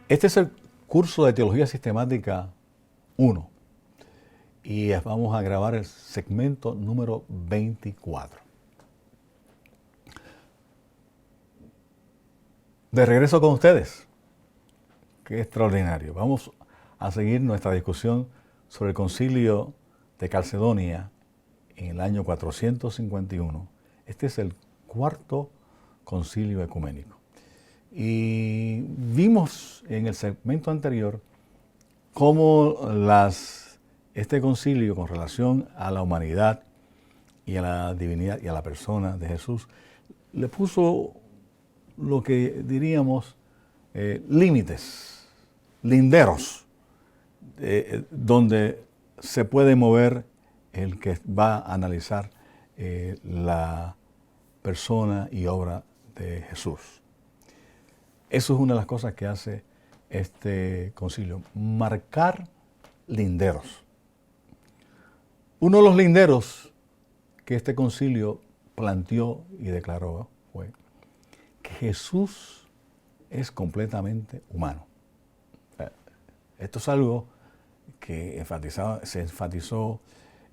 Este es el curso de Teología Sistemática 1 y vamos a grabar el segmento número 24. De regreso con ustedes. Qué extraordinario. Vamos a seguir nuestra discusión sobre el concilio de Calcedonia en el año 451. Este es el cuarto concilio ecuménico. Y vimos en el segmento anterior cómo este concilio con relación a la humanidad y a la divinidad y a la persona de Jesús le puso lo que diríamos límites, linderos, donde se puede mover el que va a analizar la persona y obra de Jesús. Eso es una de las cosas que hace este concilio, marcar linderos. Uno de los linderos que este concilio planteó y declaró fue que Jesús es completamente humano. Esto es algo que se enfatizó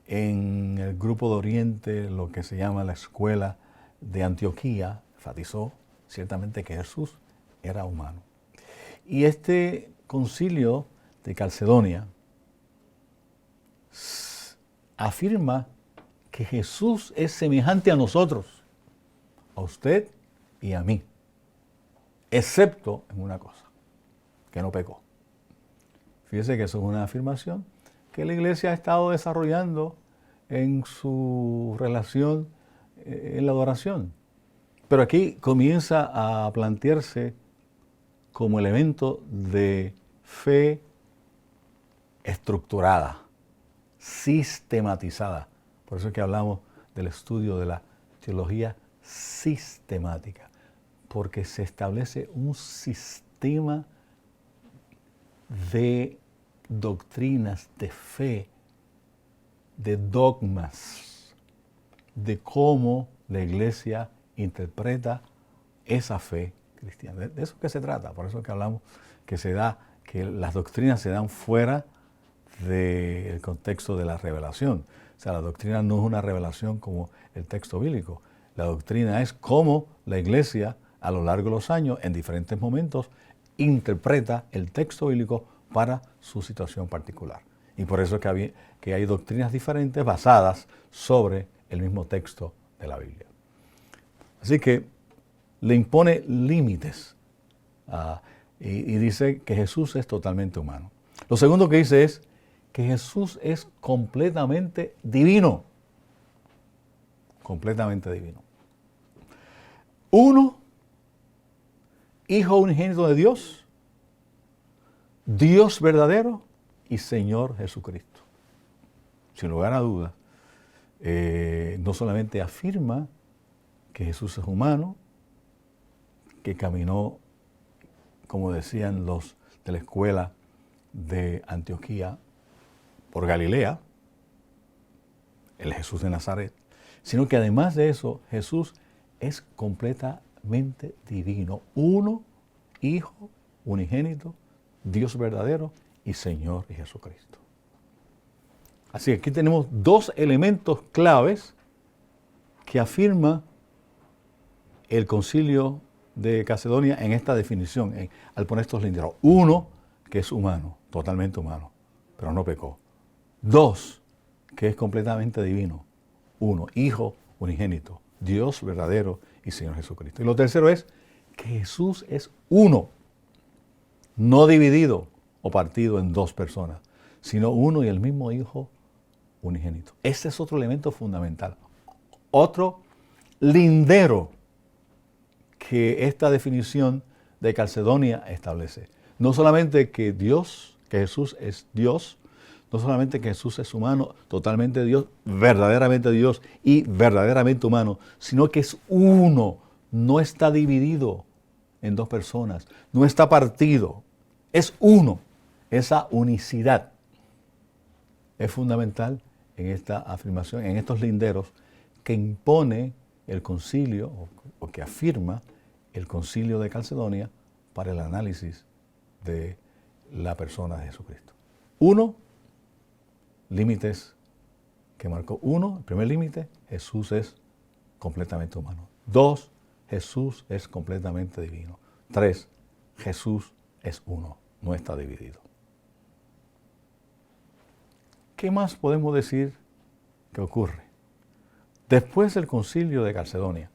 en el Grupo de Oriente, lo que se llama la Escuela de Antioquía, enfatizó ciertamente que Jesús era humano. Y este concilio de Calcedonia afirma que Jesús es semejante a nosotros, a usted y a mí, excepto en una cosa, que no pecó. Fíjese que eso es una afirmación que la Iglesia ha estado desarrollando en su relación en la adoración. Pero aquí comienza a plantearse como elemento de fe estructurada, sistematizada. Por eso es que hablamos del estudio de la teología sistemática, porque se establece un sistema de doctrinas, de fe, de dogmas, de cómo la Iglesia interpreta esa fe cristiana. De eso que se trata, por eso es que hablamos que las doctrinas se dan fuera del contexto de la revelación. O sea, la doctrina no es una revelación como el texto bíblico. La doctrina es cómo la Iglesia, a lo largo de los años, en diferentes momentos, interpreta el texto bíblico para su situación particular. Y por eso es que hay doctrinas diferentes basadas sobre el mismo texto de la Biblia. Así que le impone límites y dice que Jesús es totalmente humano. Lo segundo que dice es que Jesús es completamente divino. Completamente divino. Uno, Hijo unigénito de Dios, Dios verdadero y Señor Jesucristo. Sin lugar a dudas, no solamente afirma que Jesús es humano, que caminó, como decían los de la escuela de Antioquía, por Galilea, el Jesús de Nazaret, sino que además de eso, Jesús es completamente divino. Uno, Hijo unigénito, Dios verdadero y Señor y Jesucristo. Así que aquí tenemos dos elementos claves que afirma el concilio de Calcedonia en esta definición, al poner estos linderos. Uno, que es humano, totalmente humano, pero no pecó. Dos, que es completamente divino. Uno, Hijo unigénito, Dios verdadero y Señor Jesucristo. Y lo tercero es que Jesús es uno, no dividido o partido en dos personas, sino uno y el mismo Hijo unigénito. Ese es otro elemento fundamental. Otro lindero que esta definición de Calcedonia establece. No solamente que Jesús es Dios, no solamente que Jesús es humano, totalmente Dios y verdaderamente humano, sino que es uno, no está dividido en dos personas, no está partido, es uno. Esa unicidad es fundamental en esta afirmación, en estos linderos que impone el concilio, o que afirma el concilio de Calcedonia para el análisis de la persona de Jesucristo. Uno, límites que marcó. Uno, el primer límite, Jesús es completamente humano. Dos, Jesús es completamente divino. Tres, Jesús es uno, no está dividido. ¿Qué más podemos decir que ocurre? Después del concilio de Calcedonia,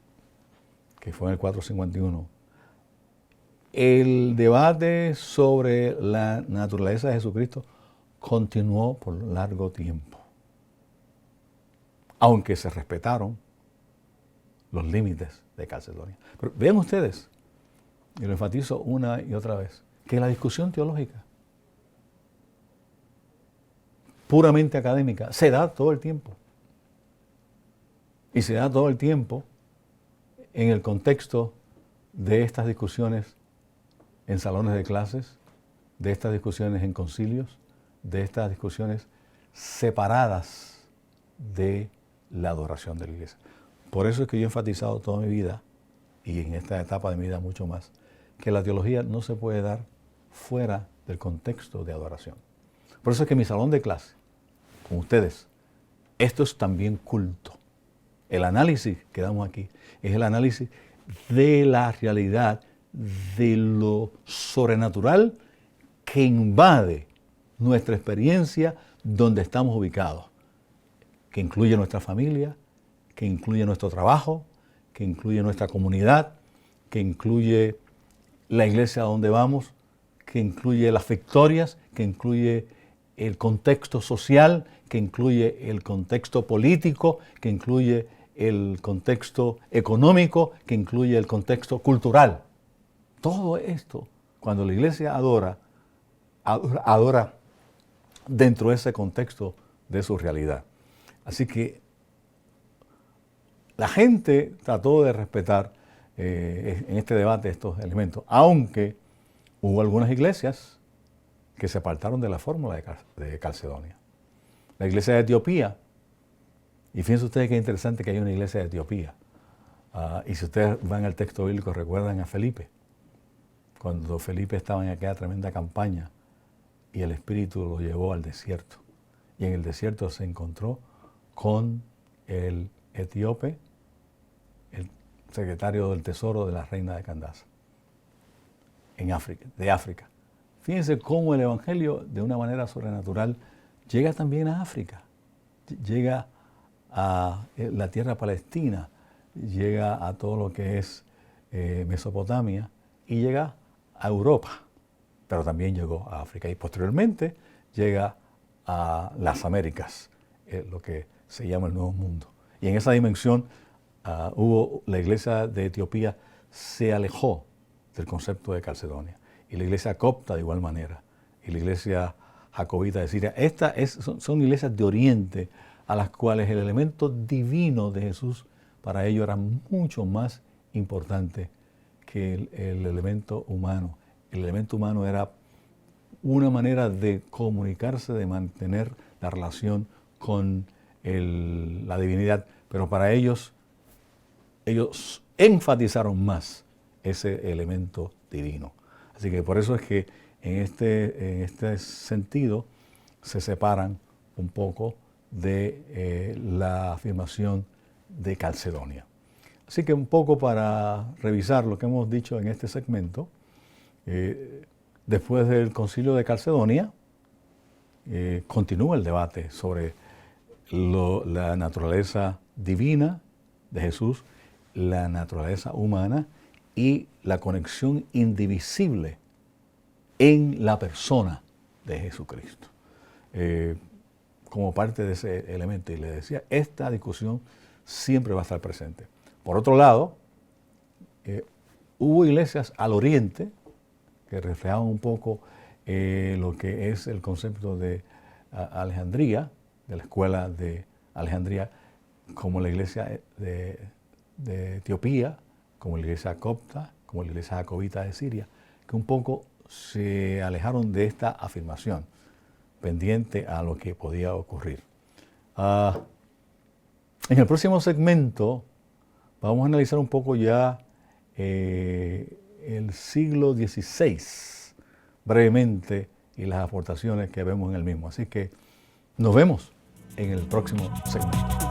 que fue en el 451, el debate sobre la naturaleza de Jesucristo continuó por largo tiempo, aunque se respetaron los límites de Calcedonia. Pero vean ustedes, y lo enfatizo una y otra vez, que la discusión teológica, puramente académica, se da todo el tiempo. Y se da todo el tiempo en el contexto de estas discusiones en salones de clases, de estas discusiones en concilios, de estas discusiones separadas de la adoración de la iglesia. Por eso es que yo he enfatizado toda mi vida, y en esta etapa de mi vida mucho más, que la teología no se puede dar fuera del contexto de adoración. Por eso es que mi salón de clase, con ustedes, esto es también culto. El análisis que damos aquí es el análisis de la realidad, de lo sobrenatural que invade nuestra experiencia donde estamos ubicados, que incluye nuestra familia, que incluye nuestro trabajo, que incluye nuestra comunidad, que incluye la iglesia a donde vamos, que incluye las victorias, que incluye el contexto social, que incluye el contexto político, que incluye el contexto económico, que incluye el contexto cultural. Todo esto, cuando la iglesia adora dentro de ese contexto de su realidad. Así que la gente trató de respetar en este debate estos elementos, aunque hubo algunas iglesias que se apartaron de la fórmula de Calcedonia. La iglesia de Etiopía, y fíjense ustedes qué interesante que hay una iglesia de Etiopía. Y si ustedes van al texto bíblico, recuerdan a Felipe, cuando Felipe estaba en aquella tremenda campaña y el Espíritu lo llevó al desierto. Y en el desierto se encontró con el etíope, el secretario del Tesoro de la reina de Candace, de África. Fíjense cómo el Evangelio, de una manera sobrenatural, llega también a África, llega a la tierra palestina, llega a todo lo que es Mesopotamia y llega a Europa, pero también llegó a África y posteriormente llega a las Américas, lo que se llama el Nuevo Mundo. Y en esa dimensión la iglesia de Etiopía se alejó del concepto de Calcedonia, y la iglesia copta de igual manera, y la iglesia jacobita de Siria. Son iglesias de Oriente a las cuales el elemento divino de Jesús para ellos era mucho más importante que el elemento humano. El elemento humano era una manera de comunicarse, de mantener la relación con la divinidad, pero para ellos enfatizaron más ese elemento divino. Así que por eso es que en este sentido se separan un poco de la afirmación de Calcedonia. Así que un poco para revisar lo que hemos dicho en este segmento, después del concilio de Calcedonia, continúa el debate sobre la naturaleza divina de Jesús, la naturaleza humana y la conexión indivisible en la persona de Jesucristo. Como parte de ese elemento, y le decía, esta discusión siempre va a estar presente. Por otro lado, hubo iglesias al oriente que reflejaban un poco lo que es el concepto de Alejandría, de la escuela de Alejandría, como la iglesia de Etiopía, como la iglesia copta, como la iglesia jacobita de Siria, que un poco se alejaron de esta afirmación, pendiente a lo que podía ocurrir. En el próximo segmento vamos a analizar un poco ya el siglo XVI, brevemente y las aportaciones que vemos en el mismo. Así que nos vemos en el próximo segmento.